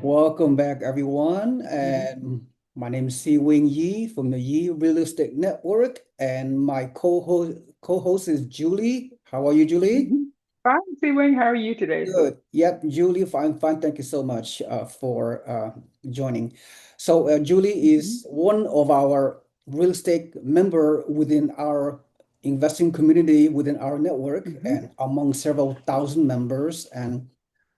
Welcome back, everyone. Mhm. And my name is Si Wing Yi from the Yi Real Estate Network, and my co-host is Julie. How are you, Julie? Mhm. Fine, Wing. How are you today? Good. Yep, Julie, fine, fine. Thank you so much for joining. So, Julie Mhm. is one of our real estate member within our investing community within our network, Mhm. and among several thousand members. And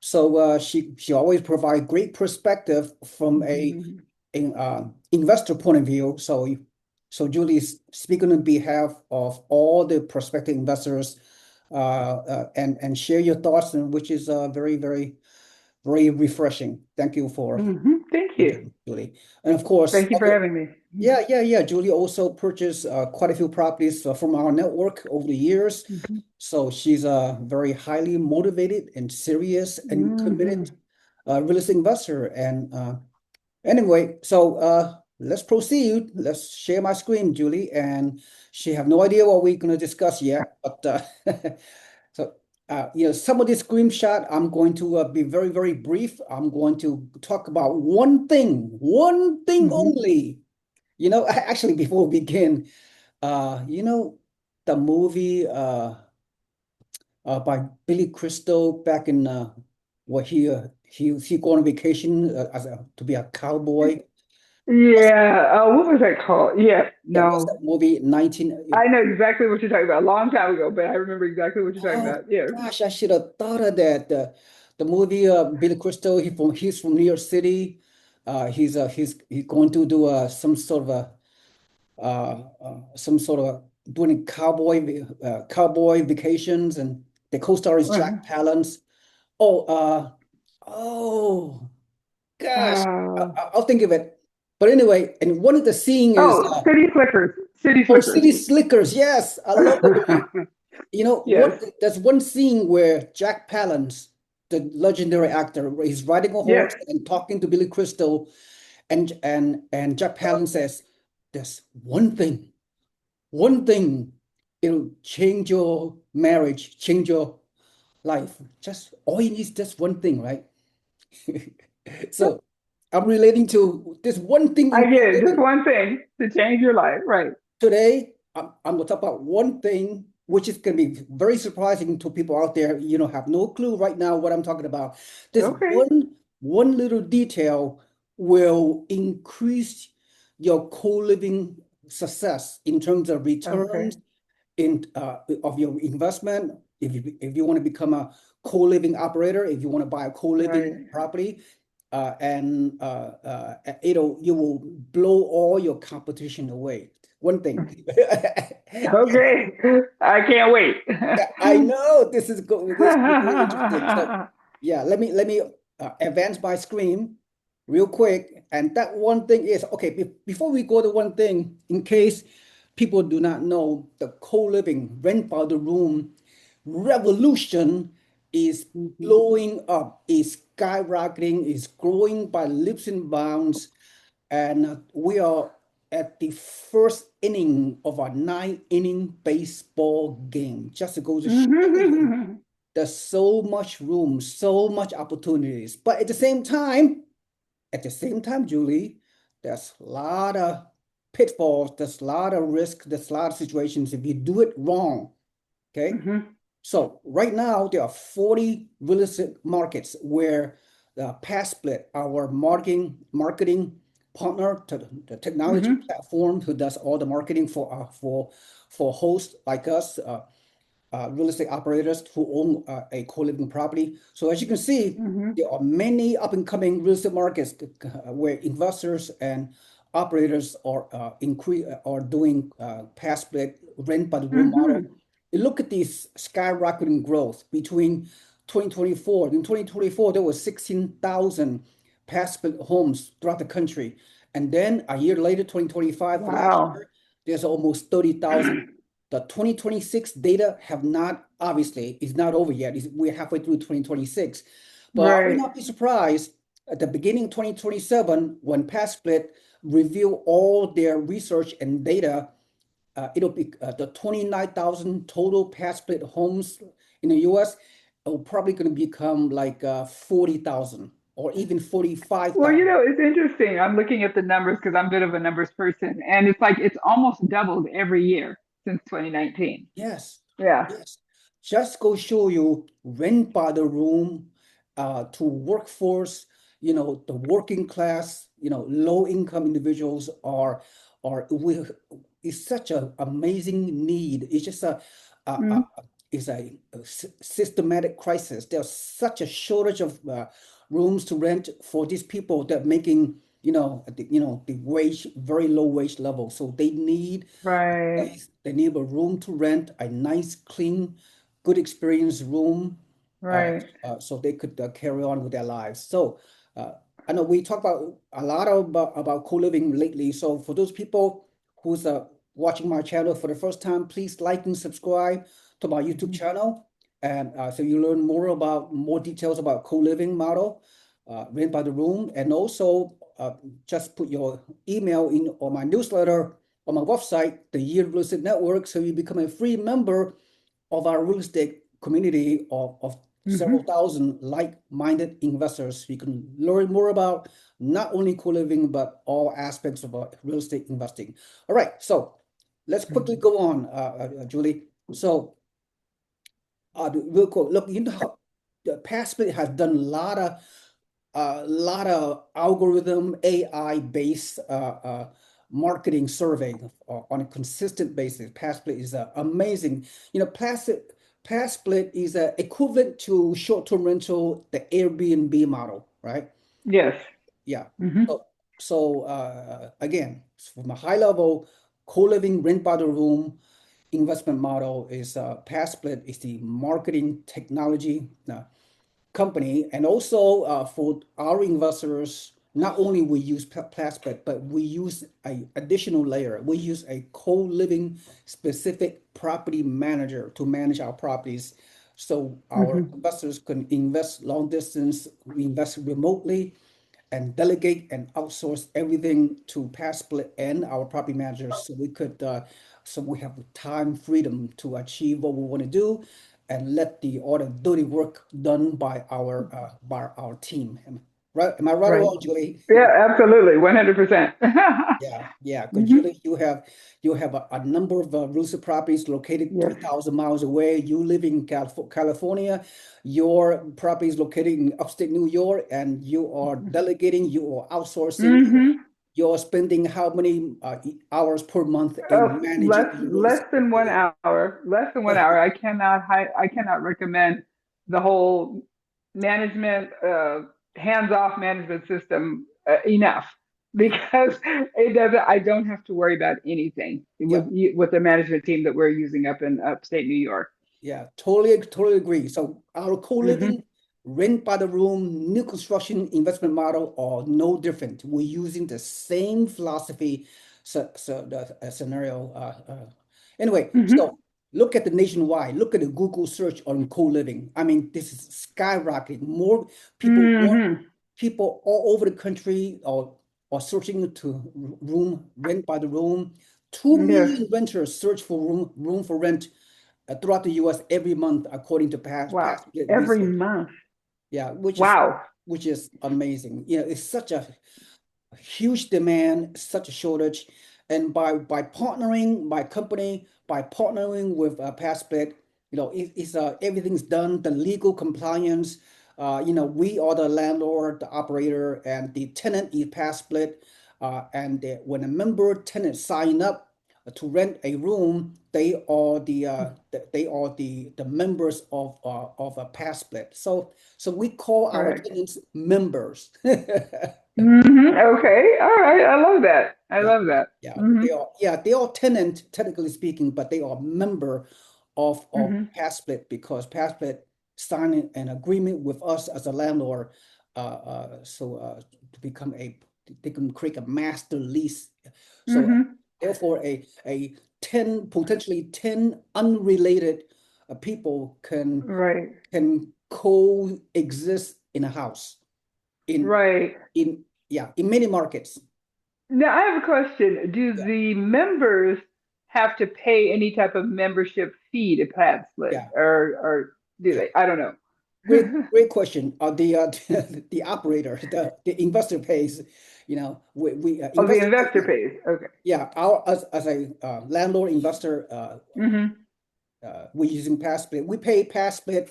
so, she always provide great perspective from Mhm. investor point of view. So Julie is speaking on behalf of all the prospective investors and share your thoughts, and which is very, very, very refreshing. Thank you Thank for you. that, Julie. And of course, Thank you for other, having me. yeah. Julie also purchased quite a few properties from our network over the years. Mhm. So she's a very highly motivated and serious and committed Mhm. real estate investor. And anyway, so let's proceed. Let's share my screen, Julie. And she have no idea what we're going to discuss yet, but so some of this screenshot, I'm going to be very, very brief. I'm going to talk about one thing Mhm. only. Actually, before we begin, uh, you know, the movie by Billy Crystal back in what he go on vacation to be a cowboy. Yeah. What was that called? Yeah. Yeah, what's No. that movie? 19. I know exactly what you're talking about. A long time ago, but I remember exactly what you're talking Oh about. Yes. gosh, I should have thought of that. The movie Billy Crystal, he's from New York City. He's going to do some sort of doing cowboy vacations, and the co-star is Uh-huh. Jack Palance. Oh, oh gosh, Uh, I'll think of it. But anyway, and one of the scene is City Slickers. City oh, Slickers. City Slickers. Yes, I love the movie. Yes. There's one scene where Jack Palance, the legendary actor, is riding a Yes. horse and talking to Billy Crystal, and Jack Palance says, "There's one thing, it'll change your marriage, change your life. Just all you need is just one thing, right?" So I'm relating to this one thing I in get it. Just living. one thing to change your life. Right. Today, I'm going to talk about one thing which is going to be very surprising to people out there. Have no clue right now what I'm talking about. This Okay. one little detail will increase your co-living success in terms of Okay. returns of your investment. If you want to become a co-living operator, if you want to buy a co-living Right. property, and you will blow all your competition away. One thing. Okay. I can't wait. Yeah, I know this is very interesting. So yeah, let me advance my screen real quick. And that one thing is okay. Before we go to one thing, in case people do not know, the co-living rent by the room revolution is Mhm. blowing up, is skyrocketing, is growing by leaps and bounds, and we are at the first inning of a nine-inning baseball game. Just to go to show you, there's so much room, so much opportunities. But at the same time, Julie, there's a lot of pitfalls, there's a lot of risk, there's a lot of situations if you do it wrong. Okay. Mhm. So right now there are 40 real estate markets where the Pass Split, our marketing partner to the technology Mhm. platform who does all the marketing for hosts like us, real estate operators who own a co-living property. So as you can see, Mhm. there are many up and coming real estate markets where investors and operators are doing Pass Split rent by the room model. Mhm. You look at this skyrocketing growth between 2024. In 2024, there was 16,000 passive homes throughout the country. And then a year later, 2025, last Wow. year, there's almost 30,000. The 2026 data have not, obviously, is not over yet. We're halfway through 2026. But I would Right. not be surprised at the beginning of 2027 when PassSplit reveal all their research and data. It'll be the 29,000 total pass split homes in the US. It'll probably going to become like 40,000. or even Well, 45,000. it's interesting. I'm looking at the numbers because I'm a bit of a numbers person, and it's like it's almost doubled every year since 2019. Yes, Yeah. yes. Just go show you rent by the room to workforce, the working class, low income individuals are we it's such an amazing need. It's just a Mm, it's systematic crisis. There's such a shortage of rooms to rent for these people that making, the wage, very low wage level. So they need right. they need a room to rent, a nice, clean, good experience room, Right. so they could carry on with their lives. So I know we talk about a lot about co-living lately. So for those people who's watching my channel for the first time, please like and subscribe to my YouTube Mhm. channel, and so you learn more details about co-living model, rent by the room, and also just put your email in on my newsletter on my website, the Year Real Estate Network, so you become a free member of our real estate community of several Mhm. thousand like-minded investors. You can learn more about not only co-living, but all aspects of real estate investing. All right, so let's quickly Mhm. go on, Julie. So, real quick, look, how the past has done a lot of algorithm AI based marketing survey on a consistent basis. PassSplit is amazing. PassSplit is equivalent to short-term rental, the Airbnb model, right? Yes. Yeah. Hmm. So again, from a high level, co-living rent by the room investment model is PassSplit is the marketing technology company. And also for our investors, not only we use Plastic, but we use a additional layer. We use a co-living specific property manager to manage our properties. So our Hmm. investors can invest long distance, we invest remotely, and delegate and outsource everything to PassSplit and our property managers, so we have time freedom to achieve what we want to do and let all the dirty work done by our team. Am I right or Right. wrong, Julie? Yeah, absolutely. 100%. Yeah, yeah, because Hmm. Julie, you have a number of real estate properties located Yes. 3,000 miles away. You live in California. Your property is located in upstate New York, and you are delegating, you are outsourcing, Hmm. you're spending how many hours per month Oh, in managing your real less estate than one portfolio? hour. Less than 1 hour. I cannot recommend the whole management, hands-off management system enough because it doesn't. I don't have to worry about anything Yeah. with the management team that we're using up in upstate New York. Yeah, totally agree. So our Hmm. co-living, rent by the room, new construction investment model are no different. We're using the same philosophy, the scenario. Anyway, so Hmm. look at the nationwide. Look at the Google search on co-living. I mean, this is skyrocketing. More Hmm. people all over the country are searching to room rent by the room. Two Yes. million renters search for room for rent throughout the U.S. every month, according to Wow. past Every research. month. Yeah, which is Wow. which is amazing. It's such a huge demand, such a shortage, and by partnering, by partnering with PassSplit, everything's done. The legal compliance, we are the landlord, the operator, and the tenant is PassSplit. When a member tenant sign up to rent a room, they are the members of a PassSplit. So we call our Correct. tenants members. Okay. All right. I love that. I Yeah, love that. yeah, Hmm. they are tenant, technically speaking, but they are member of Hmm. PassSplit because PassSplit signed an agreement with us as a landlord, so to become they can create a master lease. So Hmm. therefore, a 10 potentially 10 unrelated people Right. can coexist in a house in Right. in yeah in many markets. Now I have a question. Do Yeah, the members have to pay any type of membership fee to Pad Split, yeah, or do yeah. they? I don't know. great question. The operator, the investor pays. We Oh, the investor. investor pays. Okay. Yeah, our as a landlord investor, Hmm. we're using pass split. We pay pass split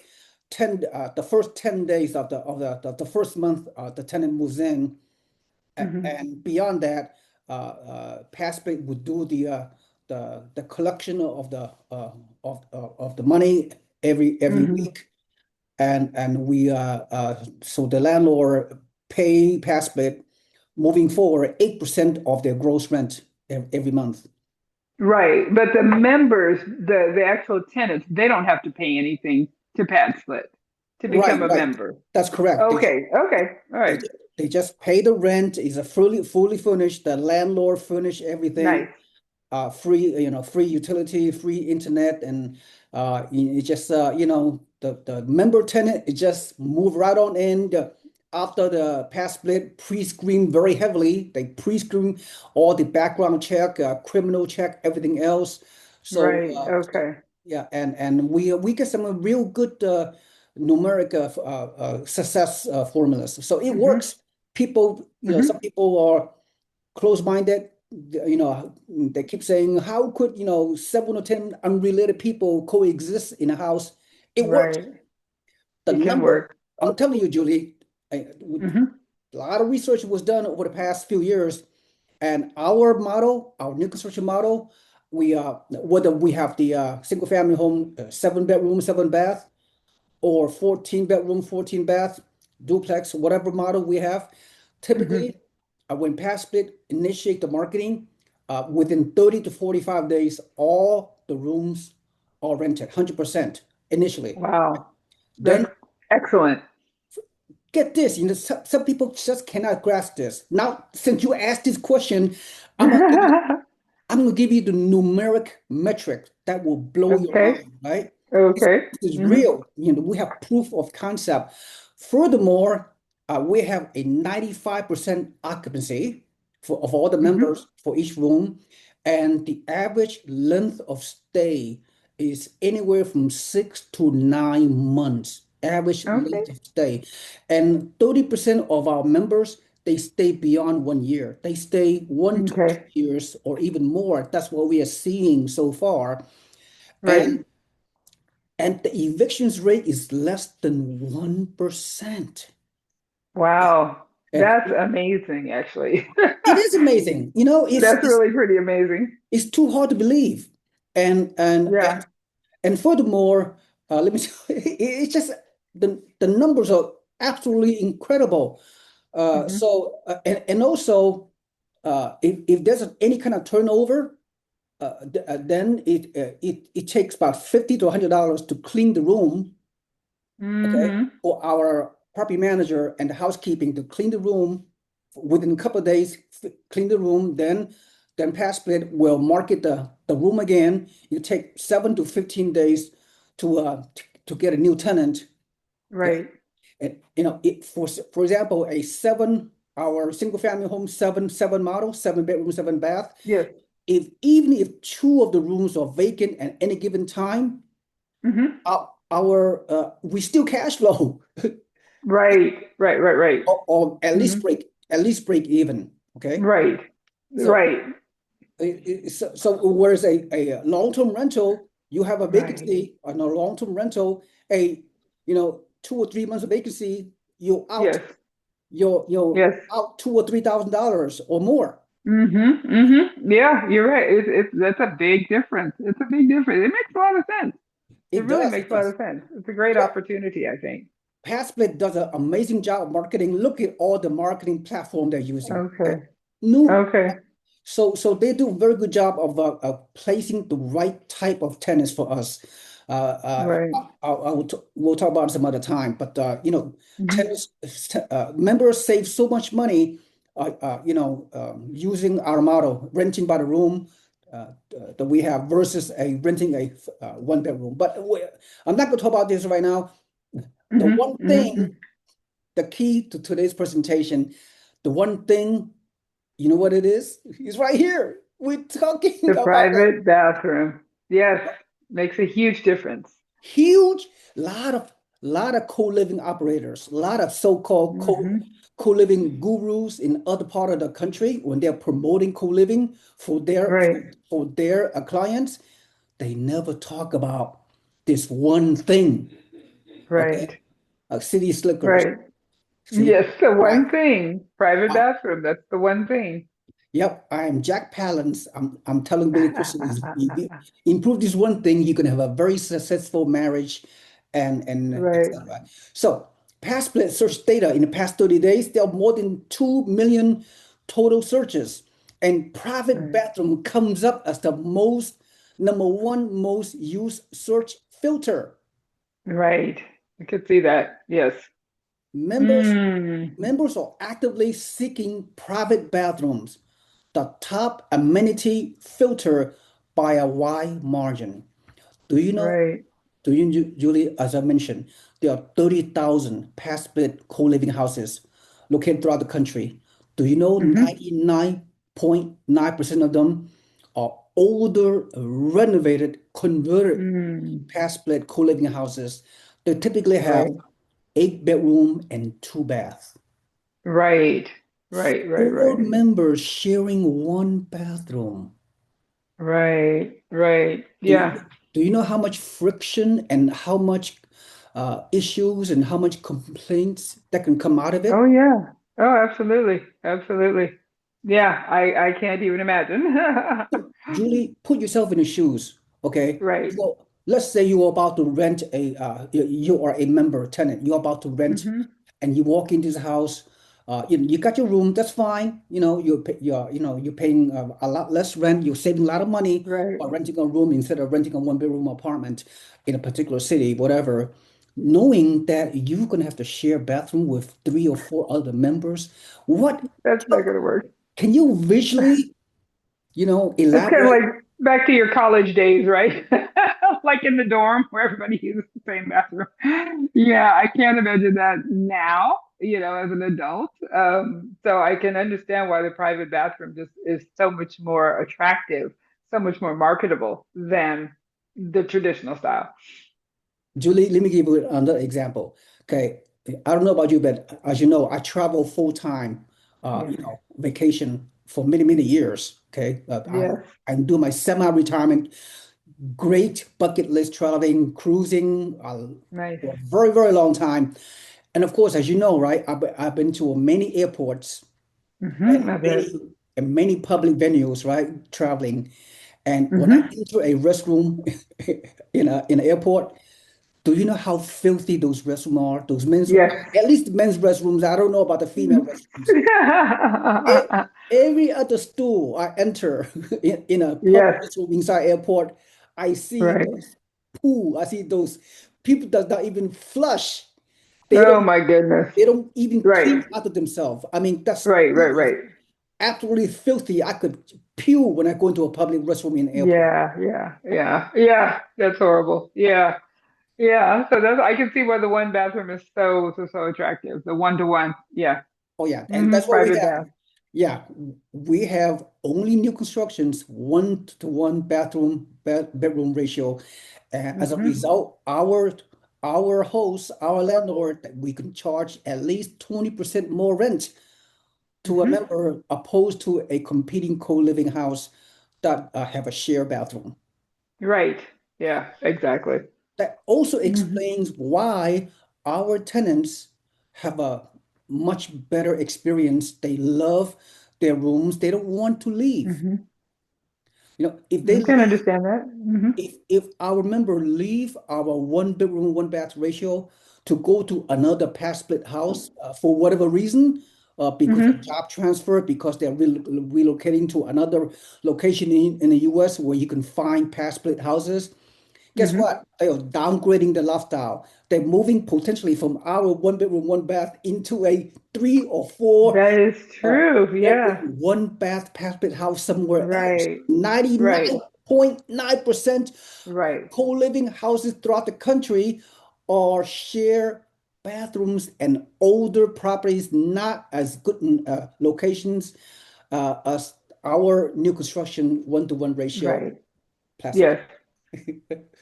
the first 10 days of the first month the tenant moves in, Hmm. and beyond that, pass split would do the collection of the money every Hmm. week, and we so the landlord pay pass split moving forward 8% of their gross rent every month. Right. But the members, the actual tenants, they don't have to pay anything to Pad Split to Right, become a right. member. That's correct. Okay. Okay. All They right. ju- they just pay the rent. Is a fully furnished. The landlord furnish everything. Nice. Free, free utility, free internet, and it just the member tenant it just move right on in. After the pass split, pre-screen very heavily. They pre-screen all the background check, criminal check, everything else. So Right. Okay. yeah, and we get some real good numeric success formulas. So it Hmm. works. People, some Hmm. people are close-minded. They keep saying, "How could 7 or 10 unrelated people coexist in a house?" It works. Right. The It can number, work. I'm telling you, Julie, Hmm. a lot of research was done over the past few years, and our model, our new construction model, we whether we have the single family home, 7 bedroom, 7 bath, or 14 bedroom, 14 bath, duplex, whatever model we have, Hmm. typically when past split initiate the marketing, within 30 to 45 days, all the rooms are rented 100% initially. Wow. That's Then excellent. get this, some people just cannot grasp this. Now, since you asked this question, I'm gonna give you I'm gonna give you the numeric metric that will blow your Okay. mind, right? This, Okay. this is Hmm. real. We have proof of concept. Furthermore, we have a 95% occupancy of all the Hmm. members for each room, and the average length of stay is anywhere from 6 to 9 months. Average Okay. length of stay, and 30% of our members they stay beyond 1 year. They stay 1 to 2 Okay. years or even more. That's what we are seeing so far. Right. And the evictions rate is less than 1%. Wow. And That's amazing, actually. it is amazing. That's really pretty amazing. It's too hard to believe. And and and, Yeah. and furthermore, let me tell you, it's just the numbers are absolutely incredible. Hmm. And also, if there's any kind of turnover, then it takes about $50 to $100 to clean the room, okay, Hmm. for our property manager and the housekeeping to clean the room within a couple of days, clean the room, then pass split will market the room again. You take 7 to 15 days to get a new tenant. Okay. Right. And for example, a 7 our single family home, seven model, 7 bedroom, 7 bath. Yes. Even if two of the rooms are vacant at any given time, Hmm. we still cash flow Right. Right. Right. Right. or Hmm. at least break even. Okay. Right. So Right. whereas a long-term rental, you have a Right. vacancy on a long-term rental, 2 or 3 months of vacancy, you're out, Yes. you're Yes. out $2 or $3,000 or more. Hmm. Hmm. Yeah, you're right. It's that's a big difference. It's a big difference. It makes a lot of sense. It It really does, makes it a lot does. of sense. It's a great Yeah, opportunity, I think. PassSplit does an amazing job of marketing. Look at all the marketing platform they're using. Okay? Okay. New, Okay. so they do a very good job of placing the right type of tenants for us. Right. We'll talk about it some other time, but Hmm. tenants, members save so much money, using our model, renting by the room, that we have versus renting a 1 bedroom. But I'm not going to talk about this right now. The Hmm. one Hmm. thing, the key to today's presentation, the one thing, you know what it is? It's right here. We're talking The about a private bathroom. Yes, makes a huge difference. huge lot of lot of co-living operators, a lot of so-called Hmm. co-living gurus in other part of the country when they're promoting co-living for their Right. for their clients, they never talk about this one thing. Okay, Right. city slickers. Right. See, Yes, the I, one thing. Private I bathroom. That's the one thing. Yep, I am Jack Palance. I'm telling Billy Crystal is improve this one thing, you can have a very successful marriage and Right. etc. So past split search data in the past 30 days, there are more than 2 million total searches. And private Right. bathroom comes up as the number one most used search filter. Right. I could see that. Yes. Members Mm. members are actively seeking private bathrooms, the top amenity filter by a wide margin. Do you know, Right. Julie, as I mentioned, there are 30,000 past-split co-living houses located throughout the country. Do you know Hmm. 99.9% of them are older, renovated, converted Mm. past-split co-living houses? They typically have Right. 8 bedroom and 2 bath. Right. Right. Right. Four Right. members sharing one bathroom. Right. Right. Do you, Yeah. do you know how much friction and how much issues and how much complaints that can come out of Oh it? yeah. Oh, absolutely. Absolutely. Yeah. I can't even imagine. So, Julie, put yourself in the shoes, okay? Right. So, let's say you are about to rent you are a member tenant. You're about to rent, Hmm. and you walk into this house. You got your room. That's fine. You're paying a lot less rent. You're saving a lot of money Right. by renting a room instead of renting a one-bedroom apartment in a particular city, whatever. Knowing that you're gonna have to share bathroom with 3 or 4 other members, what That's not going to work. can you visually, It's kind of elaborate? like back to your college days, right? Like in the dorm where everybody uses the same bathroom. Yeah, I can't imagine that now, as an adult. So I can understand why the private bathroom just is so much more attractive, so much more marketable than the traditional style. Julie, let me give you another example. Okay. I don't know about you, but as you know, I travel full time, Yes. vacation for many, many years. Okay. Yes. I do my semi-retirement, great bucket list traveling, cruising, Nice. for a very, very long time. And of course, as you know, right, I've been to many airports and I bet. many public venues, right, traveling. And when I Hmm. enter a restroom in an airport, do you know how filthy those restrooms are? Those men's, Yes. at least the men's restrooms. I don't know about the female restrooms. Every other stool I enter in a public Yes. restroom inside airport, I see Right. those poo. I see those people that not even flush. They Oh don't. my goodness. They don't even Right. clean after themselves. I mean, that's Right. Right. Right. absolutely filthy. I could pew when I go into a public restroom in an airport. Yeah, yeah, yeah, yeah. That's horrible. Yeah, yeah. So that's I can see why the one bathroom is so attractive. The one to one. Yeah. Oh yeah, and that's what we Private have. bath. Yeah, we have only new constructions, 1 to 1 bedroom ratio. As a Hmm. result, our host, our landlord, we can charge at least 20% more rent to a Hmm. member opposed to a competing co-living house that have a shared bathroom. Right. Yeah. Exactly. That also Hmm. explains why our tenants have a much better experience. They love their rooms. They don't want to leave. Hmm. If I they can leave, understand that. if our member leave our 1 bedroom, 1 bath ratio to go to another past split house for whatever reason, because of Hmm. job transfer, because they're relocating to another location in the US where you can find past split houses. Guess Hmm. what? They are downgrading the lifestyle. They're moving potentially from our 1 bedroom, 1 bath into a 3 or 4 That is true. Yeah. bedroom, 1 bath passbed house somewhere else. Right. Right. 99.9% Right. co-living houses throughout the country are share bathrooms and older properties, not as good in locations as our new construction 1 to 1 ratio Right. plastic. Yes.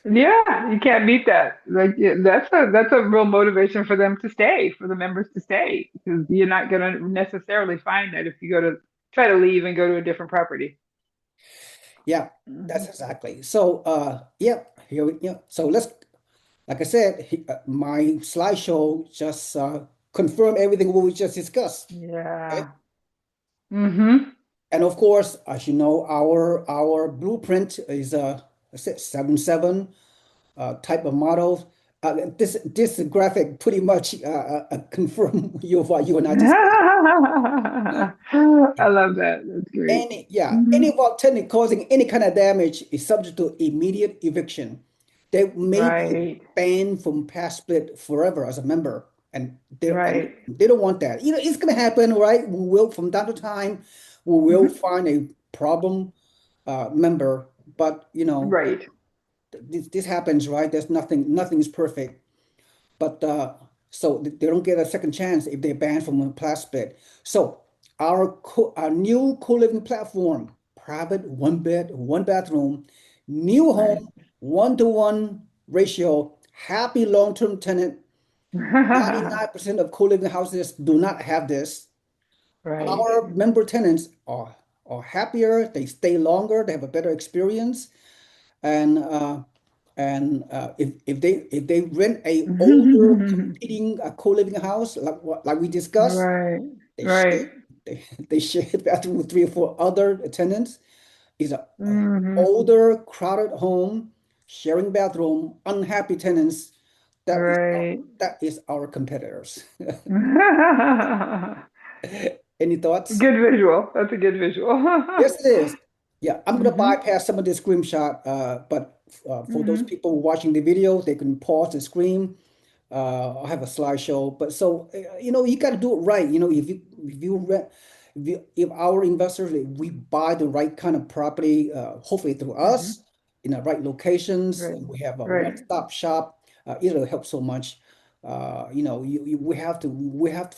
Yeah, you can't beat that. Like that's a real motivation for them to stay, for the members to stay, because you're not going to necessarily find that if you go to try to leave and go to a different property. Yeah, that's Mhm. exactly. So, yeah, here we, yeah. So let's, like I said, my slideshow just confirm everything what we just discussed. Okay? Yeah. Hmm. And of course, as you know, our blueprint is let's say 7-7 type of model. This graphic pretty much confirm what you and I just I love that. That's great. any Hmm. of our tenant causing any kind of damage is subject to immediate eviction. They may be Right. banned from past split forever as a member, and Right. they don't want that. You know, it's gonna happen, right? We will from time to time we will Hmm. find a problem member, but you know Right. this happens, right? There's nothing is perfect. But so they don't get a second chance if they're banned from a plastic. So our new co-living platform, private one bed, one bathroom, new Right. home, 1-to-1 ratio, happy long-term tenant. 99% of co-living houses do not have this. Right. Our member tenants are happier, they stay longer, they have a better experience. And if they rent a older competing co-living house like we discussed, Right. they share Right. they share the bathroom with 3 or 4 other tenants. It's a Hmm. older crowded home sharing bathroom, unhappy tenants. Right. That is our competitors. Any thoughts? Good visual. That's a good visual. Yes, it is. Yeah, I'm gonna Hmm. bypass some of the screenshot, but for those Hmm. people watching the video, they can pause the screen. I have a slideshow, but so you know you got to do it right. You know, if you rent, if our investors if we buy the right kind of property, hopefully through Hmm. us in the right locations, Right. and we have a Right. one-stop shop. It'll help so much. You know, we have to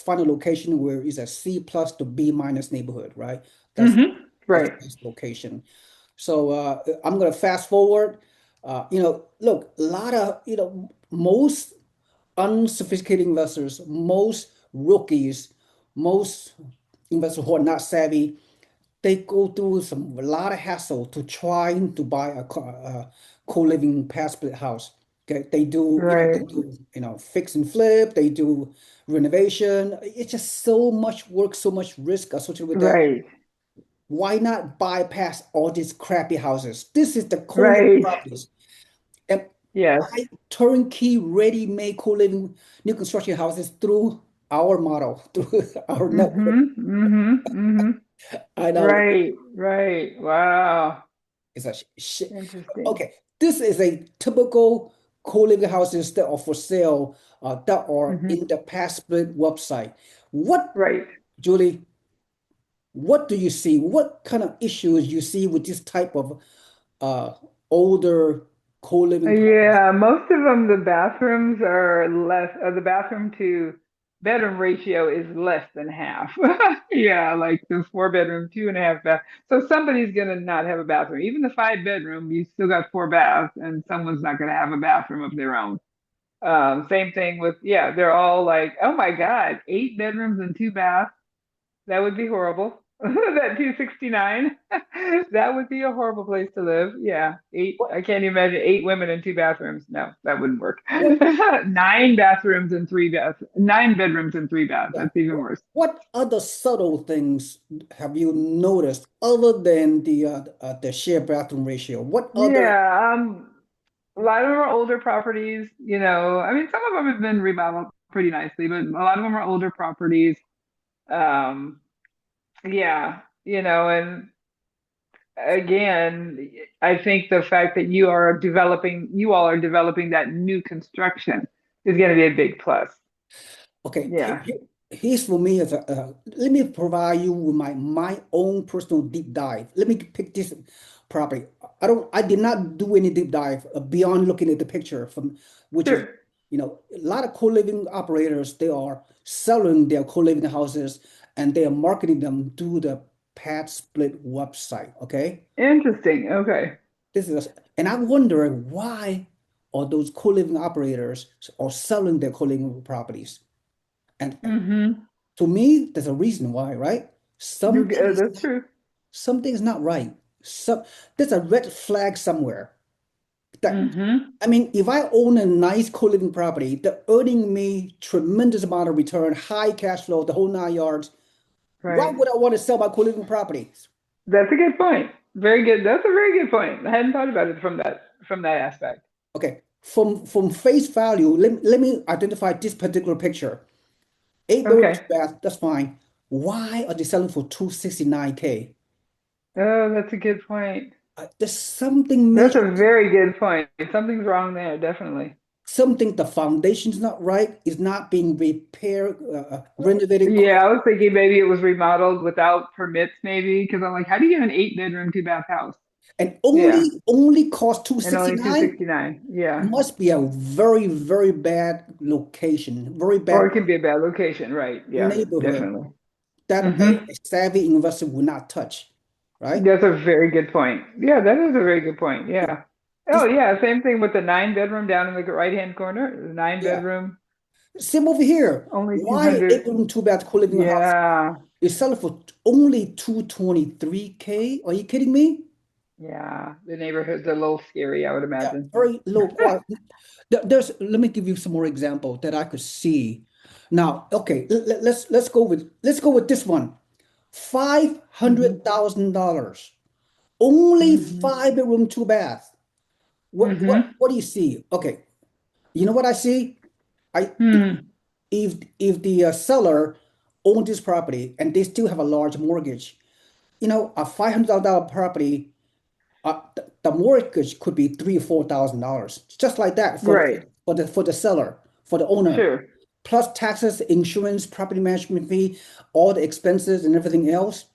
find a location where it's a C plus to B minus neighborhood, right? That's Hmm. that's the Right. best location. So I'm gonna fast forward. You know, look, a lot of most unsophisticated investors, most rookies, most investors who are not savvy, they go through a lot of hassle to try to buy a co-living past split house. Okay, they Right. do, fix and flip, they do renovation. It's just so much work, so much risk associated with that. Right. Why not bypass all these crappy houses? This is the co-living Right. properties. And Yes. buy turnkey, ready-made co-living new construction houses through our model, through our network. Hmm. Hmm. Hmm. I know Right. Right. Wow. it's a Interesting. okay. This is a typical co-living houses that are for sale, that are Hmm. in the past split website. What, Right. Julie, what do you see? What kind of issues you see with this type of uh, older co-living properties? Yeah, most of them, the bathrooms are less, the bathroom to bedroom ratio is less than half. Yeah, like the 4 bedroom, 2.5 bath. So somebody's gonna not have a bathroom. Even the 5 bedroom, you still got 4 baths, and someone's not gonna have a bathroom of their own. Same thing with, yeah, they're all like, oh my God, 8 bedrooms and 2 baths. That would be horrible. That 269. That would be a horrible place to live. Yeah. Eight. What I can't even imagine 8 women and 2 bathrooms. No, that wouldn't work. what 9 bathrooms and 3 baths. 9 bedrooms and 3 baths. Yeah. That's even worse. What other subtle things have you noticed other than the shared bathroom ratio? What other? Yeah. A lot of them are older properties, I mean, some of them have been remodeled pretty nicely, but a lot of them are older properties. Um, yeah, and again, I think the fact that you all are developing that new construction is going to be a big plus. Okay, Yeah, here's for me as let me provide you with my own personal deep dive. Let me pick this property. I did not do any deep dive beyond looking at the picture from which is, sure. a lot of co-living operators, they are selling their co-living houses and they are marketing them through the Pad Split website. Okay. Interesting. Okay. This is And I wonder why are those co-living operators are selling their co-living properties? And Mm-hmm. to me, there's a reason why, right? That's true. Something's not right. There's a red flag somewhere. That Mm-hmm. I mean, if I own a nice co-living property, they're earning me tremendous amount of return, high cash flow, the whole 9 yards. Why Right. would I want to sell my co-living properties? That's a good point. Very good. That's a very good point. I hadn't thought about it from that aspect. Okay, from face value, let me identify this particular picture. Eight bedroom, two Okay. bath, that's fine. Why are they selling for 269K? Oh, that's a good point. There's something That's major, a very good point. Something's wrong there, definitely. something the foundation's not right, is not being repaired, renovated. Yeah, I was thinking maybe it was remodeled without permits, maybe, because I'm like, how do you have an 8 bedroom, two bath house? And Yeah, only cost and only 269. 269. Yeah, Must be a very, very bad location, very or bad it can be a bad location, right? Yeah, neighborhood definitely. that Hmm. a savvy investor would not touch, right? That's a very good point. Yeah, that is a very good point. Yeah. Oh, This, yeah. Same thing with the 9 bedroom down in the right-hand corner. The nine yeah. bedroom, Same over here. only Why 200. 8 bedroom, two bath co-living house Yeah. is selling for only 223K? Are you kidding me? Yeah. The neighborhood's a little scary, I would Yeah, imagine. very low quality. Let me give you some more example that I could see. Now, okay, let's go with this one. Five Hmm. hundred thousand dollars. Only Hmm. 5 bedroom, two bath. Hmm. What do you see? Okay, you know what I see? I Hmm. if the seller owned this property and they still have a large mortgage, a $500,000 property, the mortgage could be three or $4,000, just like that Right. for the seller, for the owner, Sure. plus taxes, insurance, property management fee, all the expenses and everything else,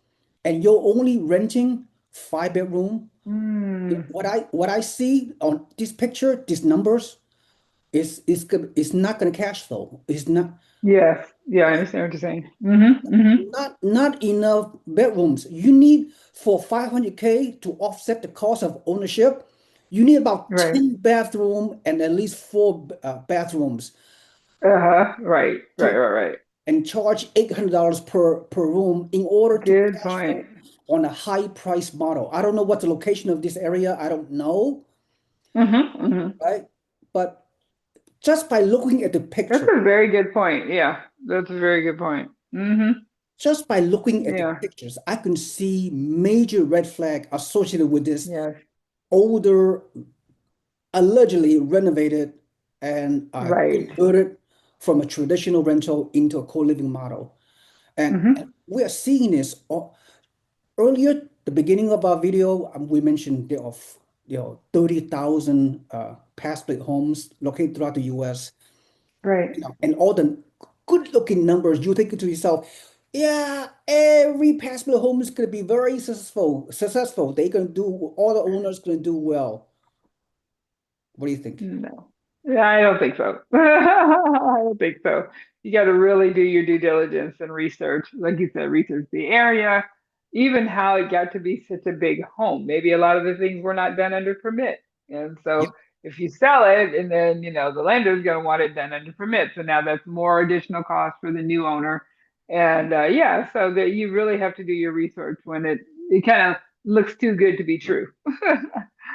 and you're only renting 5 bedroom. Hmm. What I see on this picture, these numbers is not going to cash flow. It's not Yes. Yeah, I understand what you're saying. Hmm. not enough bedrooms. You need for 500K to offset the cost of ownership. You need about Right. 10 bathroom and at least four bathrooms Uh-huh. Right. Right. to Right. Right. and charge $800 per room in order to Good cash point. flow on a high price model. I don't know what the location of this area. I don't know, Hmm. Hmm. right? But just by looking at the That's picture, a very good point. Yeah, that's a very good point. Hmm. just by looking at the Yeah. pictures, I can see major red flag associated with this Yes. older, allegedly renovated and Right. converted from a traditional rental into a co-living model. And Hmm. we are seeing this earlier, the beginning of our video, we mentioned there are 30,000 pass split homes located throughout the US, Right. and all the good looking numbers. You think to yourself, yeah, every pass split home is going to be very successful. They're going to do, all the owners going to do well. What do you think? No. Yeah, I don't think so. I don't think so. You got to really do your due diligence and research. Like you said, research the area, even how it got to be such a big home. Maybe a lot of the things were not done under permit. And Yep. so if you sell it, and then, the lender's going to want it done under permit. So now that's more additional cost for the new owner. And yeah, so that you really have to do your research when it kind of looks too good to be true.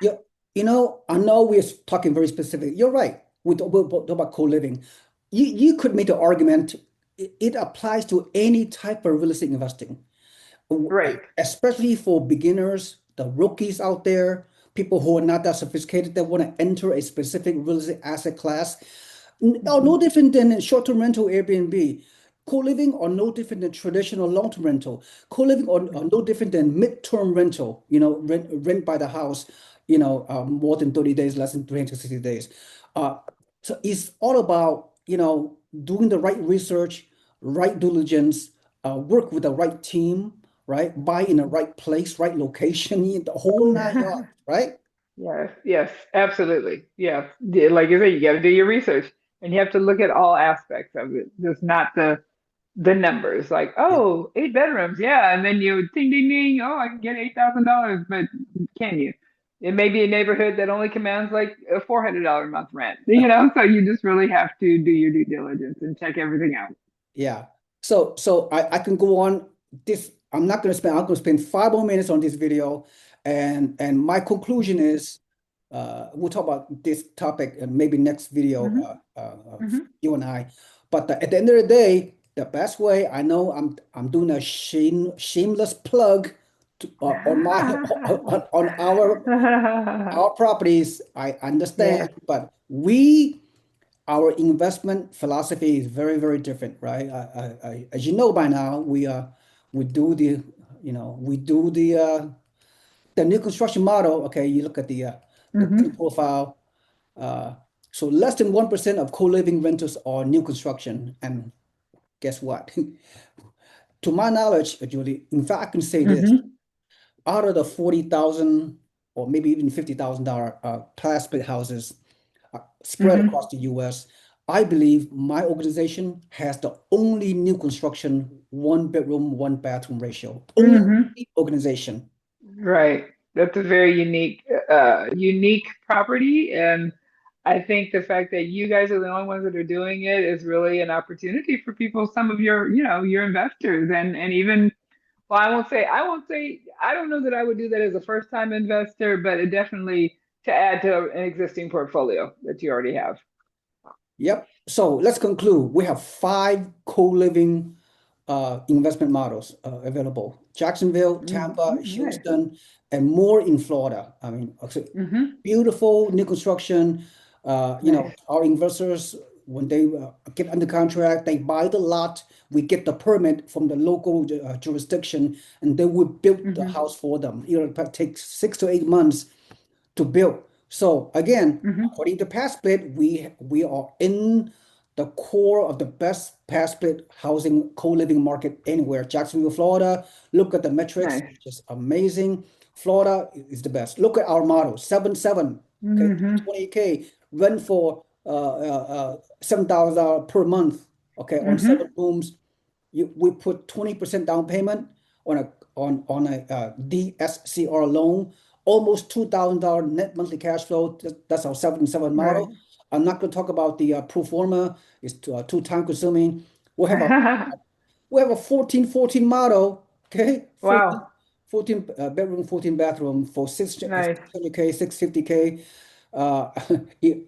Yeah, I know we're talking very specific. You're right. We're talking about co-living. You could make the argument it applies to any type of real estate investing, Right. especially for beginners, the rookies out there, people who are not that sophisticated that want to enter a specific real estate asset class. No Mhm. different than short-term rental Airbnb. Co-living are no different than traditional long-term rental. Co-living are no different than mid-term rental, rent by the house, more than 30 days, less than 360 days. Uh, so it's all about, doing the right research, right diligence, work with the right team, right? Buy in the right place, right location, the whole 9 yards, right? Yes, yes, absolutely. Yeah. Like you said, you got to do your research and you have to look at all aspects of it, just not the numbers. Like, Yeah. oh, 8 bedrooms, yeah, and then you ding ding ding, oh, I can get $8,000, but can you? it may be a neighborhood that only commands like a $400 a month rent, so you just really have to do your due diligence and check everything out. Yeah. So I can go on this. I'm gonna spend 5 more minutes on this video. And my conclusion is we'll talk about this topic and maybe next video, Hmm. Hmm. you and I. But at the end of the day, the best way I know I'm doing a shameless plug on my on our properties. I understand, Yes. but our investment philosophy is very, very different, right? As you know by now, we do the new construction model. Okay, you look at the tenant Hmm. profile. Uh, so less than 1% of co-living rentals are new construction. And guess what? To my knowledge, Julie, in fact, I can say this: Hmm. out of the 40,000 or maybe even $50,000 class split houses spread across Hmm. the US, I believe my organization has the only new construction one bedroom, one bathroom ratio. Only Hmm. organization. Right. That's a very unique property. And I think the fact that you guys are the only ones that are doing it is really an opportunity for people, some of your investors and even, well, I won't say, I don't know that I would do that as a first time investor, but it definitely to add to an existing portfolio that you already have. Yep. So let's conclude. We have five co-living investment models available: Jacksonville, Tampa, Nice. Houston, and more in Florida. I mean, okay, Hmm. beautiful new construction. Nice. Our investors, when they get under contract, they buy the lot. We get the permit from the local jurisdiction, and they will build the Hmm. house for them. It takes 6 to 8 months to build. So again, Hmm. according to past split, we are in the core of the best past split housing co-living market anywhere. Jacksonville, Florida. Look at the metrics, Nice. just amazing. Florida is the best. Look at our model, 7-7. Okay, Hmm. 20K rent for $7,000 per month. Okay, on seven Hmm. rooms, we put 20% down payment on a DSCR loan, almost $2,000 net monthly cash flow. That's our 7-7 model. Right. I'm not going to talk about the pro forma. It's too time consuming. We have a we have a 14-14 model. Okay, 14, Wow. 14 bedroom, 14 bathroom for Nice. 600K, 650K. Uh, it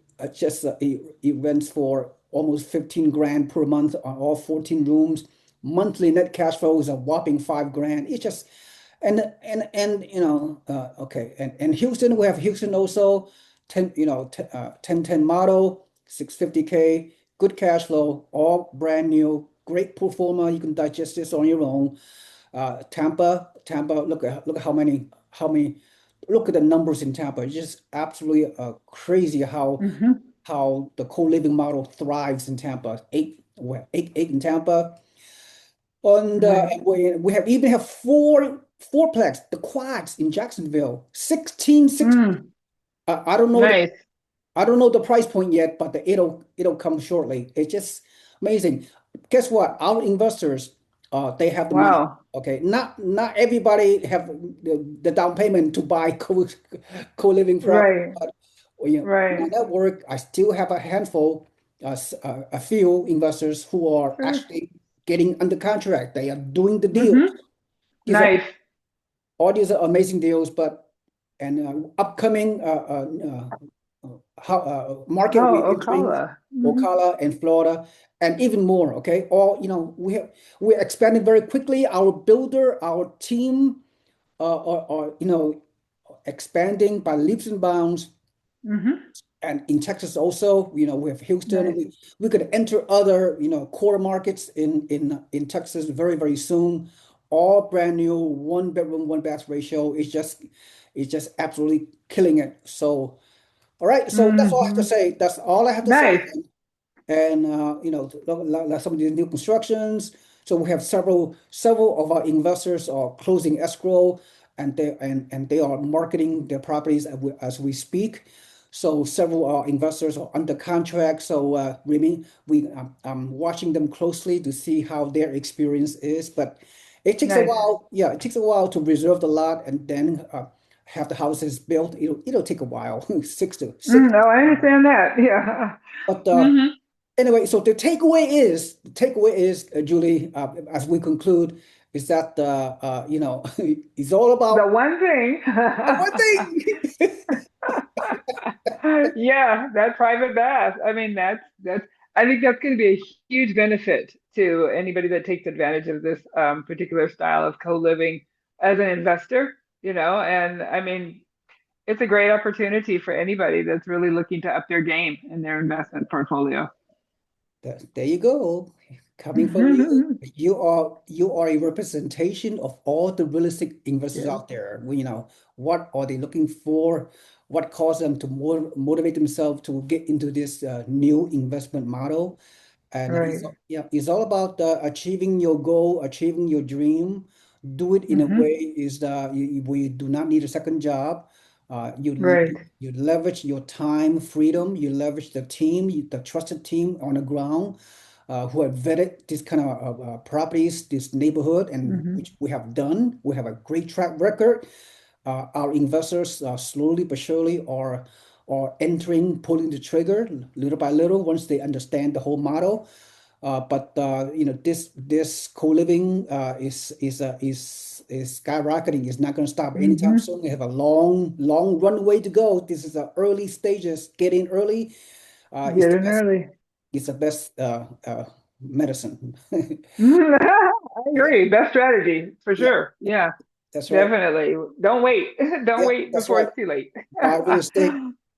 rents for almost 15 grand per month on all 14 rooms. Monthly net cash flow is a whopping 5 grand. It's just okay. And Houston, we have Houston also 10-10 model, 650K, good cash flow, all brand new, great pro forma. You can digest this on your own. Tampa, look at how many look at the numbers in Tampa. It's just absolutely crazy Hmm. how the co-living model thrives in Tampa. Eight in Tampa. Right. And we even have fourplex, the quads in Jacksonville, 1660. Mm. I don't know Nice. the price point yet, but it'll come shortly. It's just amazing. Guess what? Our investors, they have the money. Wow. Okay, not everybody have the down payment to buy co-living property, Right. but in my Right. network, I still have a handful, a few investors who are Sure. actually getting under contract. They are doing the deals. Hmm. These are Nice. all these are amazing deals, but and upcoming how market Oh, we're entering, Ocala. Hmm. Ocala and Florida, and even more. Okay, all we're expanding very quickly. Our team are expanding by leaps and bounds. Hmm. And in Texas also, we have Houston. Nice. We could enter other core markets in Texas very, very soon. All brand new, one bedroom, one bath ratio. It's just absolutely killing it. So, all right. So that's all I have to Hmm. say. That's all I have to say. Nice. And like some of these new constructions. So we have several of our investors are closing escrow, and they are marketing their properties as we speak. So several investors are under contract. So I'm watching them closely to see how their experience is. But it takes a Nice. while. Yeah, it takes a while to reserve the lot, and then have the houses built. It'll take a while, six to six. No, I understand that. Yeah. But Hmm. anyway, so the takeaway is, Julie, as we conclude, is that it's all The about one thing. one thing. Yeah, that private bath. I mean, that's I think that's going to be a huge benefit to anybody that takes advantage of this particular style of co-living as an investor, and I mean, it's a great opportunity for anybody that's really looking to up their game in their investment portfolio. There you go. Coming from you, you are a representation of all the real estate investors Yeah, out there. What are they looking for? What caused them to motivate themselves to get into this new investment model? And right. it's all about achieving your goal, achieving your dream. Do it in a way Hmm. is where you do not need a second job. Right. You leverage your time freedom. You leverage the team, the trusted team on the ground, who have vetted this kind of properties, this neighborhood, and Hmm. which we have done. We have a great track record. Our investors slowly but surely are entering, pulling the trigger little by little once they understand the whole model. But this co-living is skyrocketing. It's not going to stop anytime Hmm. soon. We have a long runway to go. This is the early stages. Get in early. It's Get the in best. early. It's the best medicine. I Yeah, agree. Best strategy for yeah, sure. Yeah, that's right. definitely. Don't wait. Don't Yeah, wait that's before right. it's too late. Buy real estate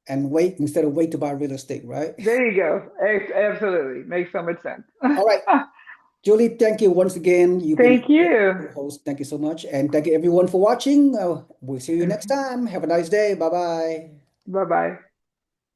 and wait instead of wait to buy real estate, right? There you go. Absolutely. Makes so much sense. All right. Julie, thank you once again. You've been a Thank great you. host. Thank you so much. And thank you everyone for watching. We'll see you next time. Have a nice day. Bye bye. Bye bye.